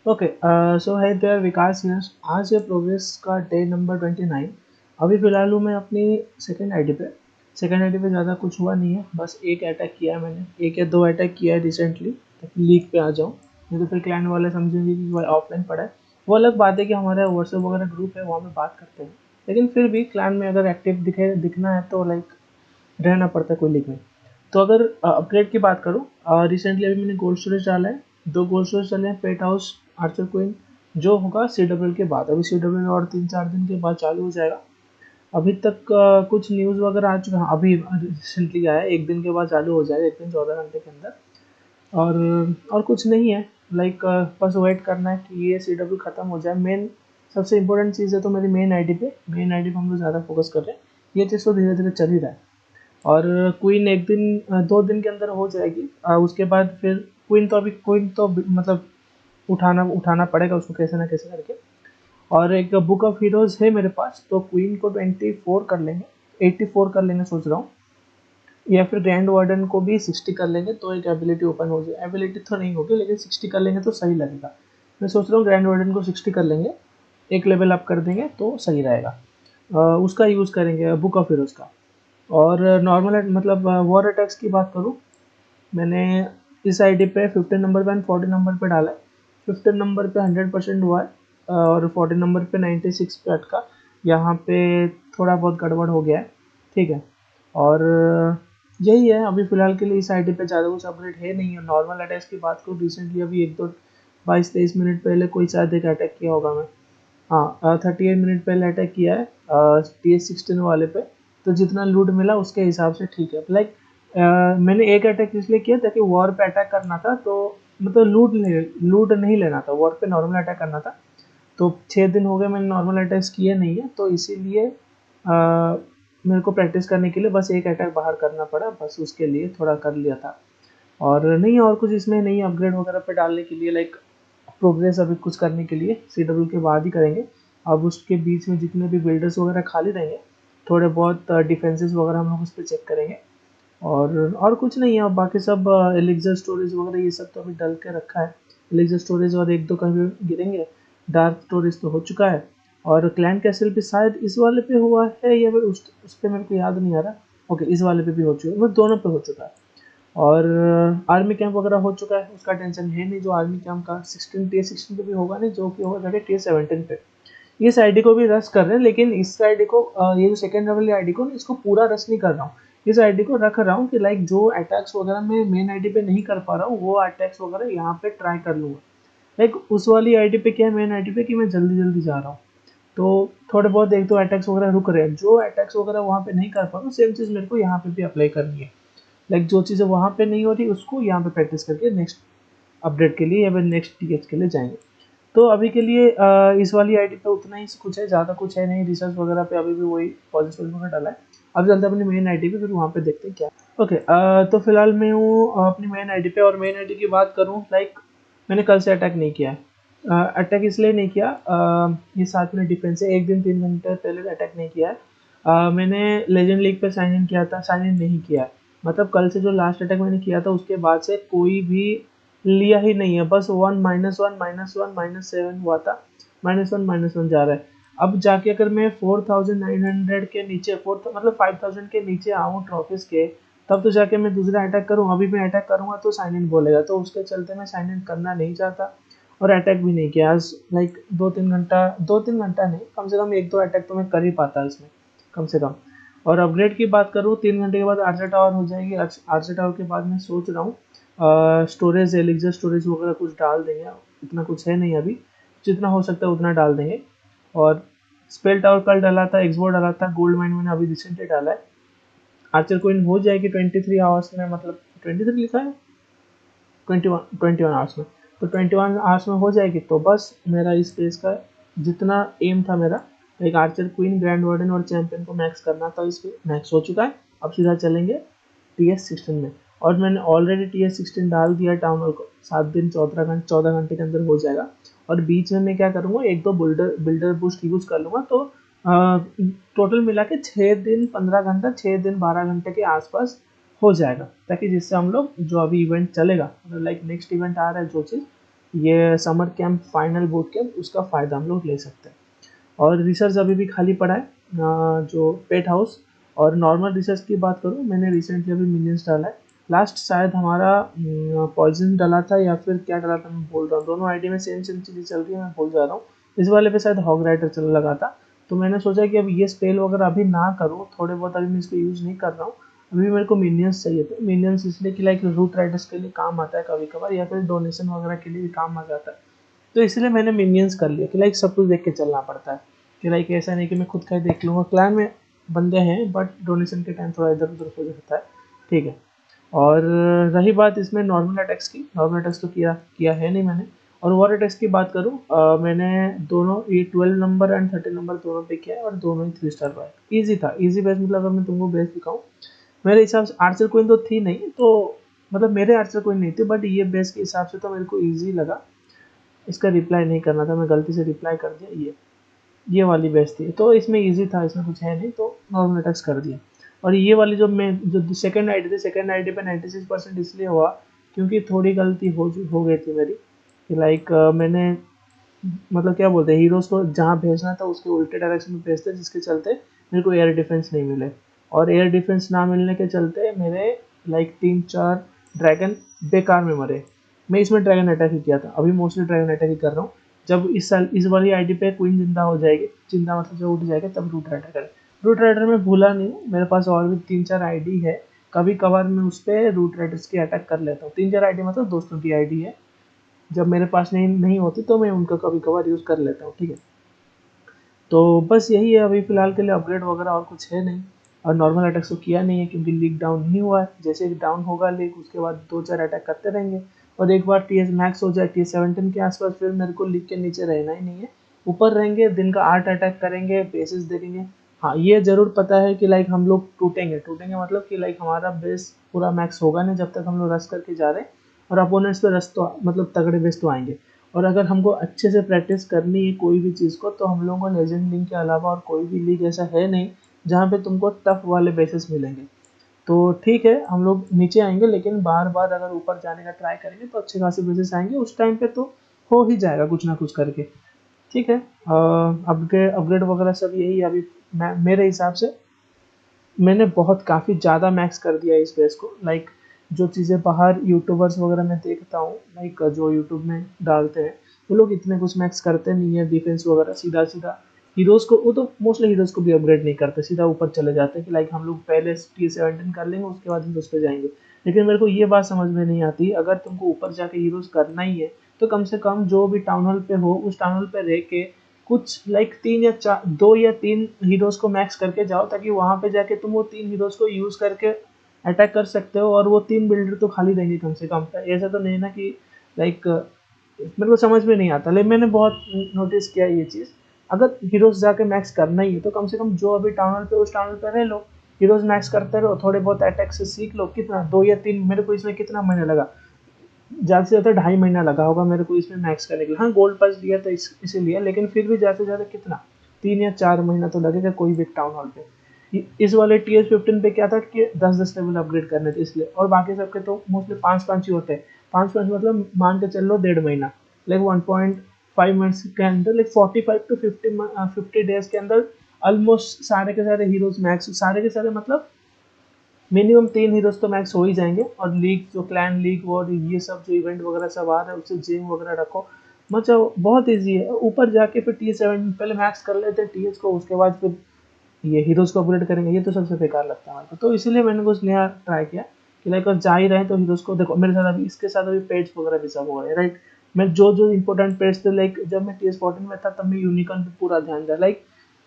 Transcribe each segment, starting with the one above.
Okay, सो है there Vikas here. आज है प्रोग्रेस का डे नंबर 29। अभी फ़िलहाल हूँ मैं अपनी सेकंड आईडी पे। सेकंड आईडी पे ज़्यादा कुछ हुआ नहीं है, बस एक अटैक किया है मैंने, एक या दो अटैक किया है रिसेंटली, ताकि लीग पे आ जाऊँ। नहीं तो फिर क्लाइंट वाले समझेंगे कि भाई ऑफलाइन पड़ा है। वो अलग बात है कि हमारा व्हाट्सएप वगैरह ग्रुप है, वहाँ पे बात करते हैं, लेकिन फिर भी क्लाइंट में अगर एक्टिव दिखना है तो लाइक रहना पड़ता है कोई लीग में। तो अगर अपग्रेड की बात करूँ, रिसेंटली अभी मैंने गोल्ड स्टोरेज डाला है, दो गोल्ड स्टोरेज डाले हैं, पेट हाउस, आर्चर क्वीन। जो होगा सी डब्ल्यू के बाद, अभी सी डब्ल्यू और 3-4 दिन के बाद चालू हो जाएगा। अभी तक कुछ न्यूज़ वगैरह आ चुका है, अभी रिसेंटली आया है, एक दिन के बाद चालू हो जाएगा, एक दिन 14 घंटे के अंदर। और कुछ नहीं है, लाइक बस वेट करना है कि ये सी डब्ल्यू ख़त्म हो जाए। मेन सबसे इंपॉर्टेंट चीज़ है तो मेरी मेन आईडी पे हम लोग ज़्यादा फोकस कर रहे हैं। ये चीज़ तो धीरे धीरे चल ही रहा है। और क्वीन एक दिन 2 दिन के अंदर हो जाएगी। उसके बाद फिर क्वीन तो मतलब उठाना उठाना पड़ेगा उसको कैसे ना कैसे करके। और एक बुक ऑफ हीरोज है मेरे पास, तो क्वीन को 24 कर लेंगे, 84 कर लेंगे सोच रहा हूँ। या फिर ग्रैंड वार्डन को भी 60 कर लेंगे तो एक एबिलिटी ओपन हो जाए। एबिलिटी तो नहीं होगी, लेकिन 60 कर लेंगे तो सही लगेगा। मैं सोच रहा हूँ ग्रैंड वार्डन को 60 कर लेंगे, एक लेवल अप कर देंगे तो सही रहेगा। उसका यूज़ करेंगे बुक ऑफ हीरोज का। और नॉर्मल मतलब वॉर अटैक्स की बात करूँ, मैंने इस आईडी पे 15 नंबर पे एंड 14 नंबर पे डाला है। 15 नंबर पे 100% हुआ है, और 14 नंबर पे 96 पे अटका। यहाँ पे थोड़ा बहुत गड़बड़ हो गया है, ठीक है। और यही है अभी फ़िलहाल के लिए। इस आईडी पे ज़्यादा कुछ अपग्रेड है नहीं है। नॉर्मल अटैक्स की बात करूँ, रिसेंटली अभी एक दो 22-23 मिनट पहले कोई शायद एक अटैक किया होगा मैं। हाँ, 38 मिनट पहले अटैक किया है TH16 वाले पे। तो जितना लूट मिला उसके हिसाब से ठीक है, लाइक मैंने एक अटैक इसलिए किया ताकि वॉर पे अटैक करना था, तो मतलब लूट नहीं लेना था, वॉर पे नॉर्मल अटैक करना था। तो 6 दिन हो गए मैंने नॉर्मल अटैक्स किए नहीं है, तो इसीलिए मेरे को प्रैक्टिस करने के लिए बस एक अटैक बाहर करना पड़ा, बस उसके लिए थोड़ा कर लिया था। और नहीं, और कुछ इसमें नहीं अपग्रेड वगैरह पे डालने के लिए, लाइक प्रोग्रेस अभी कुछ करने के लिए सी डब्ल्यू के बाद ही करेंगे। अब उसके बीच में जितने भी बिल्डर्स वगैरह खाली रहेंगे, थोड़े बहुत डिफेंसेस वगैरह हम लोग उस पर चेक करेंगे। और कुछ नहीं है, अब बाकी सब एलिक्सर स्टोरेज वगैरह ये सब तो अभी डल के रखा है। एलिक्सर स्टोरेज और एक दो कहीं गिरेंगे। डार्क स्टोरेज तो हो चुका है। और क्लैन कैसल भी शायद इस वाले पे हुआ है या फिर उस पे मेरे को याद नहीं आ रहा। ओके, इस वाले पे भी हो चुका है, मतलब दोनों पे हो चुका है। और आर्मी कैंप वगैरह हो चुका है, उसका टेंशन है नहीं। जो आर्मी कैंप का 16 पे भी होगा नहीं, जो कि होगा जाके Tier 17 पे। इस आईडी को भी रश कर रहे हैं, लेकिन इस आईडी को ये जो सेकेंड लेवल आईडी को ना, इसको पूरा रश नहीं कर रहा हूँ। इस आईडी को रख रहा हूँ कि लाइक जो अटैक्स वगैरह मैं मेन आईडी पे नहीं कर पा रहा हूँ, वो अटैक्स वगैरह यहाँ पे ट्राई कर लूँगा। लाइक उस वाली आईडी पे क्या है, मेन आईडी पे कि मैं जल्दी जल्दी जा रहा हूँ, तो थोड़े बहुत एक दो अटैक्स वगैरह रुक रहे हैं। जो अटैक्स वगैरह वहाँ पे नहीं कर पा रहा हूँ, सेम चीज़ मेरे को यहाँ पे भी अप्लाई करनी है। लाइक जो चीज़ें वहाँ पे नहीं हो रही उसको यहाँ पे प्रैक्टिस करके नेक्स्ट अपडेट के लिए या फिर नेक्स्ट टीएच के लिए जाएंगे। तो अभी के लिए इस वाली आईडी पे उतना ही कुछ है, ज़्यादा कुछ है नहीं। रिसर्च वगैरह पे अभी भी वही पॉजिटिव वगैरह डाला है। अब चलते हैं अपनी मेन आईडी पे, फिर वहाँ पे देखते हैं क्या। ओके, तो फिलहाल मैं हूँ अपनी मेन आईडी पे। और मेन आईडी की बात करूँ, लाइक मैंने कल से अटैक नहीं किया है। अटैक इसलिए नहीं किया, ये 7 मिनट डिफेंस है, एक दिन 3 घंटे पहले अटैक नहीं किया है। मैंने लेजेंड लीग पे साइन इन किया था, साइन इन नहीं किया है। मतलब कल से जो लास्ट अटैक मैंने किया था उसके बाद से कोई भी लिया ही नहीं है। बस 1 -1 -1 -7 हुआ था, -1 जा रहा है। अब जाके अगर मैं 4900 के नीचे, फोर मतलब 5000 के नीचे आऊँ ट्रॉफीज के, तब तो जाके मैं दूसरा अटैक करूँ। अभी मैं अटैक करूँगा तो साइन इन बोलेगा, तो उसके चलते मैं साइन इन करना नहीं चाहता। और अटैक भी नहीं किया आज, लाइक 2-3 घंटा, 2-3 घंटा नहीं, कम से कम एक दो अटैक तो मैं कर ही पाता इसमें, कम से कम। और अपग्रेड की बात करूँ, 3 घंटे के बाद आर्चर टावर हो जाएगी। आर्चर टावर के बाद मैं सोच रहा हूँ स्टोरेज, एलिक्सर स्टोरेज वगैरह कुछ डाल देंगे। इतना कुछ है नहीं अभी, जितना हो सकता है उतना डाल देंगे। और स्पेल टावर कल डाला था, एक्सबोर्ड डाला था, गोल्ड माइन मैंने अभी रिसेंटली डाला है। आर्चर कोइन हो जाएगी 23 आवर्स में, मतलब 23 लिखा है, 21 आवर्स में। तो 21 आवर्स में हो जाएगी, तो बस मेरा इस पेज का जितना एम था मेरा, एक आर्चर क्वीन, ग्रैंड वार्डन और चैंपियन को मैक्स करना था, इस पे मैक्स हो चुका है। अब सीधा चलेंगे TS16 में। और मैंने ऑलरेडी TS16 डाल दिया टाउन हॉल को, 7 दिन 14 घंटे के अंदर हो जाएगा। और बीच में मैं क्या करूँगा, एक दो बिल्डर बिल्डर बूस्ट यूज़ कर लूँगा, तो टोटल मिला के 6 दिन 15 घंटा, 6 दिन 12 घंटे के आसपास हो जाएगा, ताकि जिससे हम लोग जो अभी इवेंट चलेगा, मतलब लाइक नेक्स्ट इवेंट आ रहा है जो चीज़, ये summer camp final boot camp उसका फ़ायदा हम लोग ले सकते हैं। और रिसर्च अभी भी खाली पड़ा है जो पेट हाउस। और नॉर्मल रिसर्च की बात करूँ, मैंने रिसेंटली अभी मिनियंस डाला है। लास्ट शायद हमारा पॉइजन डाला था या फिर क्या डाला था मैं भूल रहा हूँ, दोनों आईडी में सेम सेम चीज़ें चल रही है, मैं भूल जा रहा हूँ। इस वाले पे शायद हॉग राइडर चल लगा था। तो मैंने सोचा कि अब ये स्पेल वगैरह अभी ना करूँ, थोड़े बहुत अभी मैं इसको यूज़ नहीं कर रहा हूँ। अभी मेरे को मिनियंस चाहिए थे। मिनियंस इसलिए कि लाइक रूट राइडर्स के लिए काम आता है कभी कभार, या फिर डोनेशन वगैरह के लिए भी काम आ जाता है। तो इसलिए मैंने मिनियंस कर लिया कि लाइक सब कुछ देख के चलना पड़ता है, कि लाइक ऐसा नहीं कि मैं खुद का ही देख लूँगा। क्लैन में बंदे हैं बट डोनेशन के टाइम थोड़ा इधर उधर हो जाता है। ठीक है। और रही बात इसमें नॉर्मल अटैक्स की, नॉर्मल अटैक्स तो किया किया है नहीं मैंने। और वॉर अटैक्स की बात करूँ, मैंने दोनों ये 12 नंबर एंड 13 नंबर दोनों पे किया है, और दोनों ही 3 स्टार पाए। ईजी था, ईजी बेस मतलब अगर मैं तुमको बेस दिखाऊँ, मेरे हिसाब से आर्चर कोइन तो थी नहीं, तो मतलब मेरे आर्चर कोइन नहीं थी, बट ये बेस के हिसाब से तो मेरे को ईजी लगा। इसका रिप्लाई नहीं करना था, मैं गलती से रिप्लाई कर दिया। ये वाली बेस्ट थी, तो इसमें इजी था, इसमें कुछ है नहीं, तो नॉर्मल अटैक्स कर दिया। और ये वाली जो सेकंड आईडी थी, सेकंड आईडी पे 96% इसलिए हुआ क्योंकि थोड़ी गलती हो गई थी मेरी, कि लाइक मैंने मतलब क्या बोलते हैं, हीरोज़ को जहाँ भेजना था उसके उल्टे डायरेक्शन में भेजते, जिसके चलते मेरे को एयर डिफेंस नहीं मिले। और एयर डिफेंस ना मिलने के चलते मेरे लाइक 3-4 ड्रैगन बेकार में मरे। मैं इसमें ड्रैगन अटैक ही किया था, अभी मोस्टली ड्रैगन अटैक ही कर रहा हूँ। जब इस साल इस वाली आईडी पे क्वीन जिंदा हो जाएगी, जिंदा मतलब जब उठ जाएगा, तब रूट राइडर करें। रूट राइडर में भूला नहीं हूँ, मेरे पास और भी 3-4 आईडी है। कभी कभार मैं उस पर रूट राइडर्स की अटैक कर लेता हूँ। 3-4 आईडी मतलब दोस्तों की आईडी है, जब मेरे पास नहीं नहीं होती तो मैं उनका कभी कभार यूज़ कर लेता हूँ। ठीक है। तो बस यही है अभी फ़िलहाल के लिए, अपग्रेड वगैरह और कुछ है नहीं। और नॉर्मल अटैक तो किया नहीं है क्योंकि लीग डाउन नहीं हुआ है। जैसे ही डाउन होगा लीग, उसके बाद 2-4 अटैक करते रहेंगे। और एक बार टीएस मैक्स हो जाए, टीएस 17 के आसपास, फिर मेरे को लीग के नीचे रहना ही नहीं है। ऊपर रहेंगे, दिन का 8 अटैक करेंगे, बेसिस देखेंगे। हाँ, ये ज़रूर पता है कि लाइक हम लोग टूटेंगे टूटेंगे, मतलब कि लाइक हमारा बेस पूरा मैक्स होगा नहीं जब तक हम लोग रश करके जा रहे हैं। और अपोनेंट्स पे रश तो मतलब तगड़े बेस तो आएंगे। और अगर हमको अच्छे से प्रैक्टिस करनी है कोई भी चीज़ को, तो हम लोगों को लेजेंड लीग के अलावा और कोई भी लीग ऐसा है नहीं जहाँ पे तुमको टफ वाले बेसिस मिलेंगे। तो ठीक है, हम लोग नीचे आएंगे, लेकिन बार बार अगर ऊपर जाने का ट्राई करेंगे तो अच्छे खासे बेसिस आएंगे। उस टाइम पे तो हो ही जाएगा कुछ ना कुछ करके। ठीक है। अपग्रेड अपग्रेड वगैरह सब यही है अभी। मेरे हिसाब से मैंने बहुत काफ़ी ज़्यादा मैक्स कर दिया है इस बेस को। लाइक जो चीज़ें बाहर यूट्यूबर्स वगैरह में देखता हूँ, लाइक जो यूट्यूब में डालते हैं, वो लोग इतने कुछ मैक्स करते नहीं है डिफेंस वगैरह। सीधा सीधा हीरोज़ को, वो तो मोस्टली हीरोज़ को भी अपग्रेड नहीं करते, सीधा ऊपर चले जाते हैं कि लाइक हम लोग पहले T17 कर लेंगे, उसके बाद हम उस पर जाएंगे। लेकिन मेरे को ये बात समझ में नहीं आती, अगर तुमको ऊपर जाके हीरोज़ करना ही है तो कम से कम जो भी टाउन हॉल पे हो, उस टाउन हॉल पे रह के कुछ लाइक 2 या 3 हीरोज़ को मैक्स करके जाओ, ताकि वहाँ पे जाके तुम वो 3 हीरोज़ को यूज़ करके अटैक कर सकते हो, और वो 3 बिल्डर तो खाली रहेंगे कम से कम। ऐसा तो नहीं ना कि लाइक मेरे को समझ में नहीं आता, लेकिन मैंने बहुत नोटिस किया ये चीज़। अगर हीरोज़ जाके मैक्स करना ही है तो कम से कम जो अभी टाउन हॉल पे उस टाउन हॉल पे रह लो, हीरोज़ मैक्स करते रहो, थोड़े बहुत अटैक से सीख लो। कितना 2 या 3, मेरे को इसमें कितना महीना लगा, ज़्यादा से ज़्यादा 2.5 महीना लगा होगा मेरे को इसमें मैक्स करने के लिए। हाँ, गोल्ड पास लिया था इसीलिए, लेकिन फिर भी ज़्यादा से ज़्यादा कितना 3 या 4 महीना तो लगेगा कोई भी टाउन हॉल पे। इस वाले TS15 पे क्या था कि 10-10 लेवल अपग्रेड करने थे इसलिए, और बाकी सबके तो मोस्टली 5-5 ही होते हैं। 5-5 मतलब मान के चल लो 1.5 महीना, लाइक 1.5 मंथ्स के अंदर, लाइक 45 to 50 डेज के अंदर ऑलमोस्ट सारे के सारे हीरोज मैक्स, सारे के सारे मतलब मिनिमम 3 हीरोज तो मैक्स हो ही जाएंगे। और लीग जो क्लैन लीग और ये सब जो इवेंट वगैरह सब आ रहा है, उससे जिम वगैरह रखो। मतलब बहुत ईजी है। ऊपर जाके फिर T7 पहले मैक्स कर लेते हैं TS को, उसके बाद फिर ये हीरोज को अपग्रेड करेंगे, ये तो सबसे बेकार लगता है मेरे को। तो इसीलिए मैंने कुछ नया ट्राई किया कि लाइक अगर जा ही रहे हैं तो हीरोज को देखो। मेरे साथ अभी इसके साथ अभी पेड्स वगैरह भी सब हो रहे हैं, राइट। मैं जो जो इंपॉर्टेंट पेड्स थे, लाइक जब मैं TS14 में था तब मैं यूनिकॉर्न पे पूरा ध्यान दिया। लाइक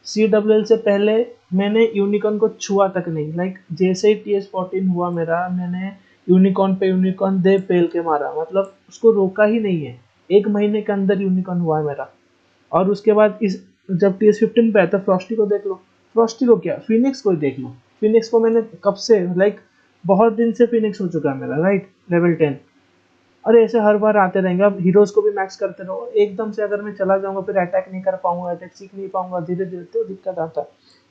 CWL से पहले मैंने यूनिकॉर्न को छुआ तक नहीं। लाइक जैसे ही TS14 हुआ मेरा, मैंने यूनिकॉर्न पे यूनिकॉर्न दे पेल के मारा, मतलब उसको रोका ही नहीं है। 1 महीने के अंदर यूनिकॉर्न हुआ है मेरा। और उसके बाद इस जब TS15 पे आया था, फ्रॉस्टी को देख लो। फ्रॉस्टी को क्या, फिनिक्स को ही देख लो। फिनिक्स को मैंने कब से, लाइक बहुत दिन से फिनिक्स हो चुका है मेरा, राइट, लेवल 10। अरे ऐसे हर बार आते रहेंगे। अब हीरोज को भी मैक्स करते रहो, एकदम से अगर मैं चला जाऊंगा फिर अटैक नहीं कर पाऊंगा, अटैक सीख नहीं पाऊंगा, धीरे धीरे तो दिक्कत आता है।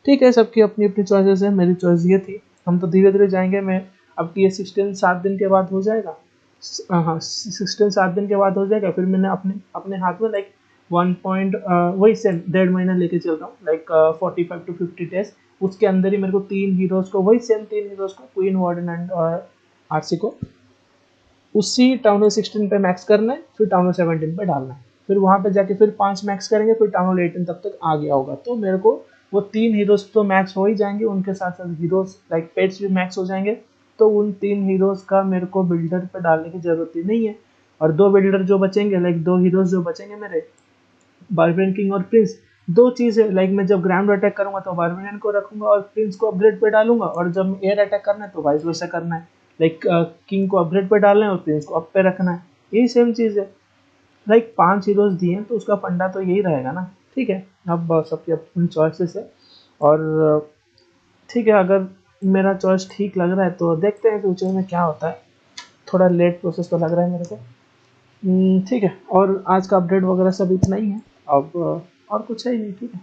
ठीक है, सबकी अपनी अपनी चॉइसेस है, मेरी चॉइस ये थी। हम तो धीरे धीरे जाएंगे। मैं अब TS16 7 दिन के बाद हो जाएगा, हाँ 16 7 दिन के बाद हो जाएगा। फिर मैंने अपने अपने हाथ में लाइक 1 पॉइंट वही सेम 1.5 महीना लेके चल रहा हूँ, लाइक 45 to 50 डेज। उसके अंदर ही मेरे को तीन हीरोज़ को, वही सेम तीन हीरोज़ को, क्वीन वार्डन एंड आरसी को उसी टाउन हॉल 16 पे मैक्स करना है, फिर टाउन हॉल 17 पे डालना है। फिर वहाँ पे जाके फिर 5 मैक्स करेंगे, फिर टाउन हॉल 18 तब तक आ गया होगा। तो मेरे को वो तीन हीरोज़ तो मैक्स हो ही जाएंगे, उनके साथ साथ हीरोज़ लाइक पेट्स भी मैक्स हो जाएंगे। तो उन तीन हीरोज़ का मेरे को बिल्डर पे डालने की ज़रूरत ही नहीं है। और दो बिल्डर जो बचेंगे, लाइक दो हीरोज़ जो बचेंगे मेरे, बारबेरियन किंग और प्रिंस। दो चीज़ें, लाइक मैं जब ग्राउंड अटैक करूंगा तो बारबेरियन को रखूंगा और प्रिंस को अपग्रेड पे डालूंगा, और जब एयर अटैक करना है तो वाइस वर्सा करना है। लाइक किंग को अपग्रेड पे डालना है और प्रिंस को अप पे रखना है। यही सेम चीज़ है। लाइक 5 हीरोज़ दिए हैं तो उसका फंडा तो यही रहेगा ना। ठीक है, अब सबकी अपनी चॉइसेस है। और ठीक है, अगर मेरा चॉइस ठीक लग रहा है तो देखते हैं फ्यूचर में क्या होता है। थोड़ा लेट प्रोसेस तो लग रहा है मेरे को। ठीक है, और आज का अपडेट वगैरह सब इतना ही है। अब और कुछ है ही नहीं। ठीक है।